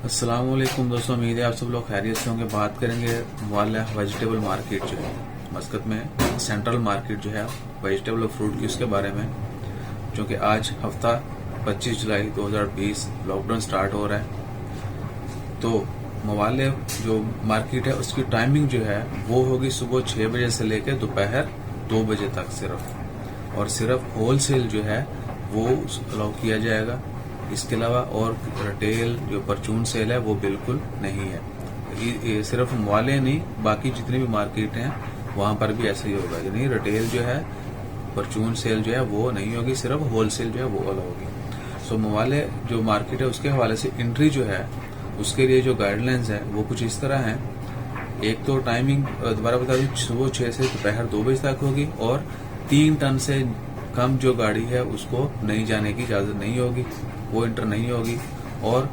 अस्सलाम वालेकुम दोस्तों, उम्मीद है आप सब लोग खैरियत से होंगे। बात करेंगे मवालिह वेजिटेबल मार्केट जो है मस्कत में सेंट्रल मार्केट जो है वेजिटेबल और फ्रूट की, उसके बारे में। जो कि आज हफ्ता 25 जुलाई 2020 लॉकडाउन स्टार्ट हो रहा है। तो मवालिह जो मार्केट है उसकी टाइमिंग जो है वो होगी सुबह 6 बजे से लेकर दोपहर 2 बजे तक सिर्फ, और सिर्फ होलसेल जो है वो अलाउ किया जाएगा। इसके अलावा और रिटेल जो परचून सेल है वो बिल्कुल नहीं है। ये सिर्फ मवालिह नहीं, बाकी जितने भी मार्केट हैं वहां पर भी ऐसा ही होगा। यानी रिटेल जो है परचून सेल जो है वो नहीं होगी, सिर्फ होलसेल जो है वो अलाउ होगी। सो मवालिह जो मार्केट है उसके हवाले से एंट्री जो है उसके लिए जो गाइडलाइंस है वो कुछ इस तरह है। एक तो टाइमिंग दोबारा बता दूं, सुबह 6 से दोपहर 2 बजे तक होगी, और 3 टन से कम जो गाड़ी है उसको नहीं जाने की इजाजत नहीं होगी, वो इंटर नहीं होगी। और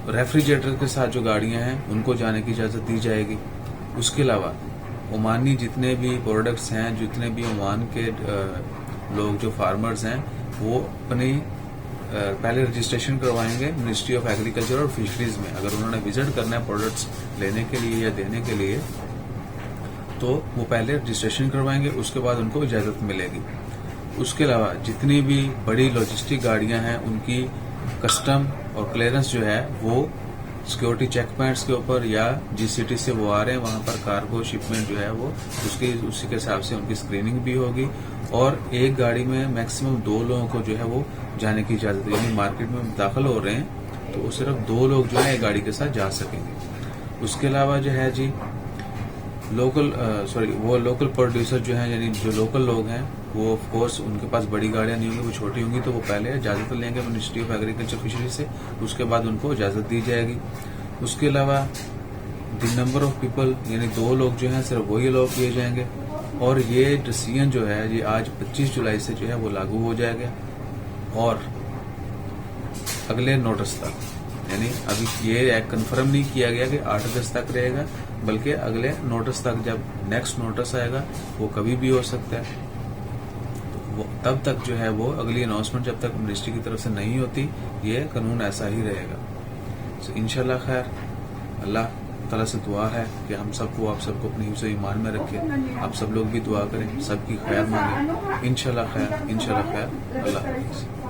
रेफ्रिजरेटर के साथ जो गाड़ियां हैं उनको जाने की इजाजत दी जाएगी। उसके अलावा ओमानी जितने भी प्रोडक्ट्स हैं, जितने भी ओमान के लोग जो फार्मर्स हैं वो अपनी पहले रजिस्ट्रेशन करवाएंगे मिनिस्ट्री ऑफ एग्रीकल्चर और फिशरीज में। अगर उन्होंने विजिट करना है प्रोडक्ट्स लेने के लिए या देने के लिए तो वो पहले रजिस्ट्रेशन करवाएंगे, उसके बाद उनको इजाजत मिलेगी। उसके अलावा जितनी भी बड़ी लॉजिस्टिक गाड़ियां हैं उनकी कस्टम और क्लियरेंस जो है वो सिक्योरिटी चेक पॉइंट्स के ऊपर या जिस सिटी से वो आ रहे हैं वहां पर कार्गो शिपमेंट जो है वो उसी के हिसाब से उनकी स्क्रीनिंग भी होगी। और एक गाड़ी में मैक्सिमम 2 लोगों को जो है वो जाने की इजाजत है। यानी मार्केट में दाखिल हो रहे हैं तो सिर्फ 2 लोग जो है एक गाड़ी के साथ जा सकेंगे। उसके अलावा जो है जी लोकल प्रोड्यूसर जो है, यानी जो लोकल लोग हैं वो ऑफ कोर्स उनके पास बड़ी गाड़ियां नहीं होंगी, वो छोटी होंगी, तो वो पहले इजाजत लेंगे मिनिस्ट्री ऑफ एग्रीकल्चर फिशरी से, उसके बाद उनको इजाजत दी जाएगी। उसके अलावा द नंबर ऑफ पीपल यानी 2 लोग जो हैं सिर्फ वही अलाउ किए जाएंगे। और ये डिसीजन जो है ये आज 25 जुलाई से जो है वो लागू हो जाएगा, और अगले नोटिस तक, यानी अभी ये एक्ट कंफर्म नहीं किया गया कि 8 अगस्त तक रहेगा, बल्कि अगले नोटिस तक, जब नेक्स्ट नोटिस आएगा वो कभी भी हो सकता है। तो वो तब तक जो है वो अगली अनाउंसमेंट जब तक मिनिस्ट्री की तरफ से नहीं होती, ये कानून ऐसा ही रहेगा। तो इंशाल्लाह खैर, अल्लाह ताला से दुआ है कि हम सबको, आप सबको अपने हिफ्ज़ ईमान में रखे। आप सब लोग भी दुआ करें, सबकी खैर मांगे। इंशाल्लाह खैर, इंशाल्लाह खैर। अल्लाह हाफ़िज़।